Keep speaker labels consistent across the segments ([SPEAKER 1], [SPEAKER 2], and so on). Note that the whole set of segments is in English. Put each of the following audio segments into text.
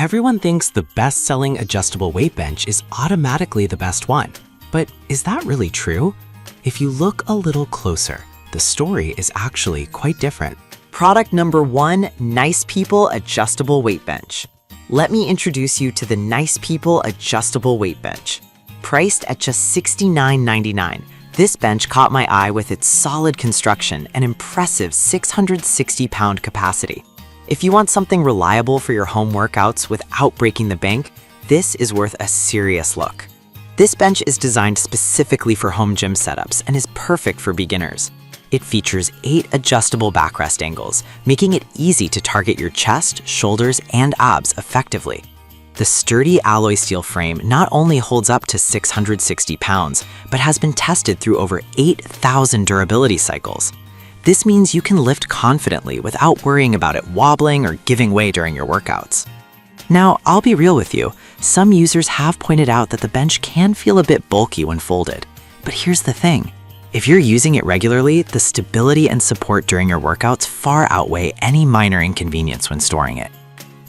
[SPEAKER 1] Everyone thinks the best-selling adjustable weight bench is automatically the best one. But is that really true? If you look a little closer, the story is actually quite different.
[SPEAKER 2] Product number 1, Nice People Adjustable Weight Bench. Let me introduce you to the Nice People Adjustable Weight Bench. Priced at just $69.99, this bench caught my eye with its solid construction and impressive 660-pound capacity. If you want something reliable for your home workouts without breaking the bank, this is worth a serious look. This bench is designed specifically for home gym setups and is perfect for beginners. It features 8 adjustable backrest angles, making it easy to target your chest, shoulders, and abs effectively. The sturdy alloy steel frame not only holds up to 660 pounds, but has been tested through over 8,000 durability cycles. This means you can lift confidently without worrying about it wobbling or giving way during your workouts. Now, I'll be real with you, some users have pointed out that the bench can feel a bit bulky when folded. But here's the thing. If you're using it regularly, the stability and support during your workouts far outweigh any minor inconvenience when storing it.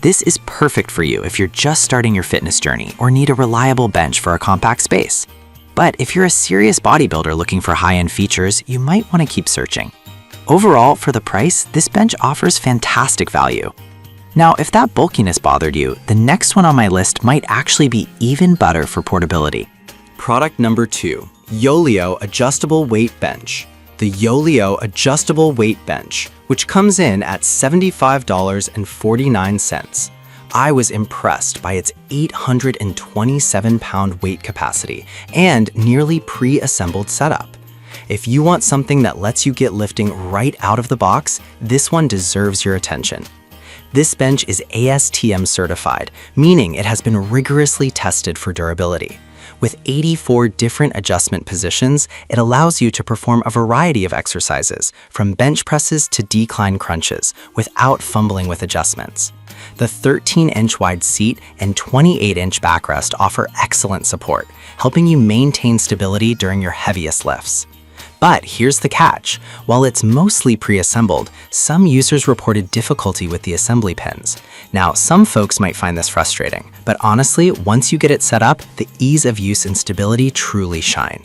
[SPEAKER 2] This is perfect for you if you're just starting your fitness journey or need a reliable bench for a compact space. But if you're a serious bodybuilder looking for high-end features, you might want to keep searching. Overall, for the price, this bench offers fantastic value. Now, if that bulkiness bothered you, the next one on my list might actually be even better for portability.
[SPEAKER 3] Product number 2, Yoleo Adjustable Weight Bench. The Yoleo Adjustable Weight Bench, which comes in at $75.49. I was impressed by its 827-pound weight capacity and nearly pre-assembled setup. If you want something that lets you get lifting right out of the box, this one deserves your attention. This bench is ASTM certified, meaning it has been rigorously tested for durability. With 84 different adjustment positions, it allows you to perform a variety of exercises, from bench presses to decline crunches, without fumbling with adjustments. The 13-inch wide seat and 28-inch backrest offer excellent support, helping you maintain stability during your heaviest lifts. But here's the catch. While it's mostly pre-assembled, some users reported difficulty with the assembly pins. Now, some folks might find this frustrating, but honestly, once you get it set up, the ease of use and stability truly shine.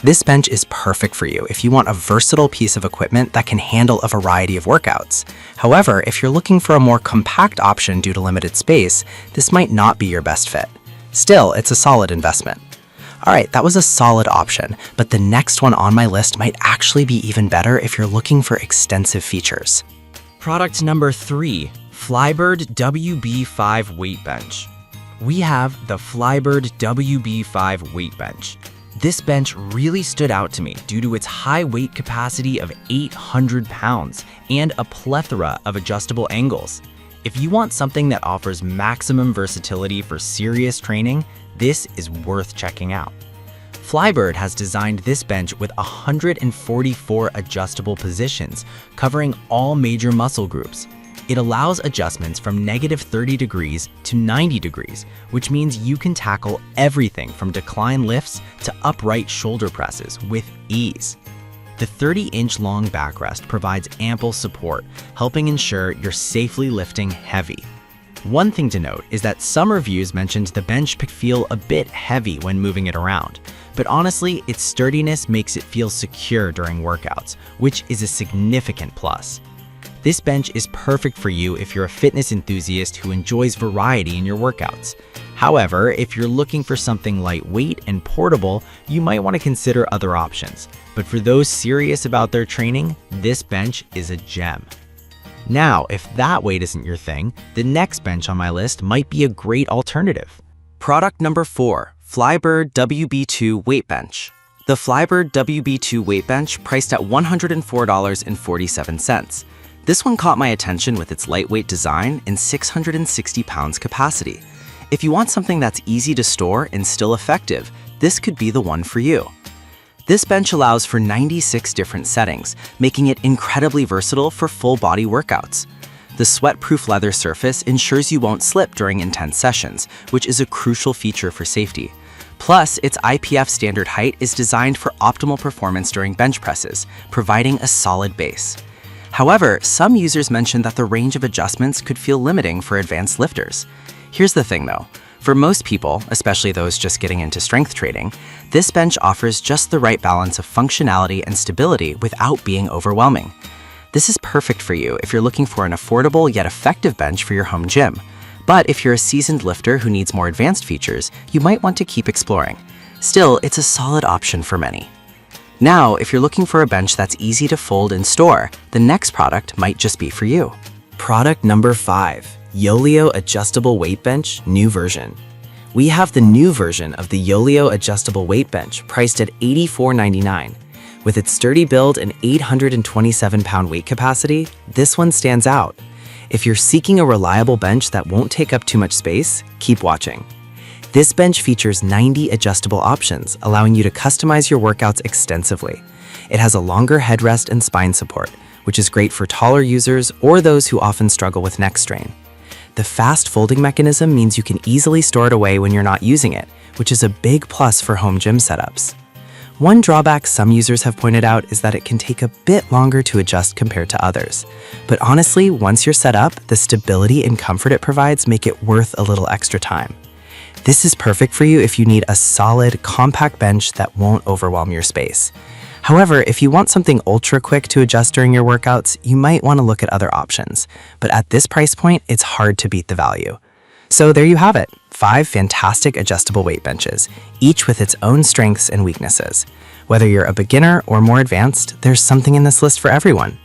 [SPEAKER 3] This bench is perfect for you if you want a versatile piece of equipment that can handle a variety of workouts. However, if you're looking for a more compact option due to limited space, this might not be your best fit. Still, it's a solid investment. Alright, that was a solid option, but the next one on my list might actually be even better if you're looking for extensive features.
[SPEAKER 4] Product number 3, Flybird WB5 Weight Bench. We have the Flybird WB5 Weight Bench. This bench really stood out to me due to its high weight capacity of 800 pounds and a plethora of adjustable angles. If you want something that offers maximum versatility for serious training, this is worth checking out. Flybird has designed this bench with 144 adjustable positions, covering all major muscle groups. It allows adjustments from -30 degrees to 90 degrees, which means you can tackle everything from decline lifts to upright shoulder presses with ease. The 30-inch long backrest provides ample support, helping ensure you're safely lifting heavy. One thing to note is that some reviews mentioned the bench could feel a bit heavy when moving it around, but honestly, its sturdiness makes it feel secure during workouts, which is a significant plus. This bench is perfect for you if you're a fitness enthusiast who enjoys variety in your workouts. However, if you're looking for something lightweight and portable, you might want to consider other options. But for those serious about their training, this bench is a gem. Now, if that weight isn't your thing, the next bench on my list might be a great alternative.
[SPEAKER 3] Product number 4, Flybird WB2 Weight Bench. The Flybird WB2 Weight Bench priced at $104.47. This one caught my attention with its lightweight design and 660 pounds capacity. If you want something that's easy to store and still effective, this could be the one for you. This bench allows for 96 different settings, making it incredibly versatile for full-body workouts. The sweat-proof leather surface ensures you won't slip during intense sessions, which is a crucial feature for safety. Plus, its IPF standard height is designed for optimal performance during bench presses, providing a solid base. However, some users mentioned that the range of adjustments could feel limiting for advanced lifters.
[SPEAKER 1] Here's the thing though. For most people, especially those just getting into strength training, this bench offers just the right balance of functionality and stability without being overwhelming. This is perfect for you if you're looking for an affordable yet effective bench for your home gym. But if you're a seasoned lifter who needs more advanced features, you might want to keep exploring. Still, it's a solid option for many. Now, if you're looking for a bench that's easy to fold and store, the next product might just be for you.
[SPEAKER 3] Product number 5, Yoleo Adjustable Weight Bench, new version. We have the new version of the Yoleo Adjustable Weight Bench priced at $84.99. With its sturdy build and 827-pound weight capacity, this one stands out. If you're seeking a reliable bench that won't take up too much space, keep watching. This bench features 90 adjustable options, allowing you to customize your workouts extensively. It has a longer headrest and spine support, which is great for taller users or those who often struggle with neck strain. The fast folding mechanism means you can easily store it away when you're not using it, which is a big plus for home gym setups. One drawback some users have pointed out is that it can take a bit longer to adjust compared to others. But honestly, once you're set up, the stability and comfort it provides make it worth a little extra time. This is perfect for you if you need a solid, compact bench that won't overwhelm your space. However, if you want something ultra quick to adjust during your workouts, you might want to look at other options. But at this price point, it's hard to beat the value. So there you have it, 5 fantastic adjustable weight benches, each with its own strengths and weaknesses. Whether you're a beginner or more advanced, there's something in this list for everyone.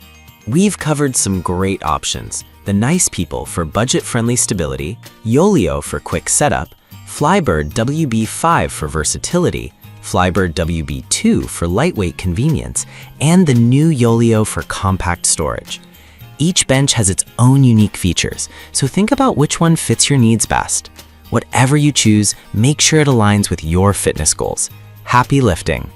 [SPEAKER 4] We've covered some great options. The Nice People for budget-friendly stability, Yoleo for quick setup, Flybird WB5 for versatility, Flybird WB2 for lightweight convenience, and the new Yoleo for compact storage. Each bench has its own unique features, so think about which one fits your needs best. Whatever you choose, make sure it aligns with your fitness goals. Happy lifting!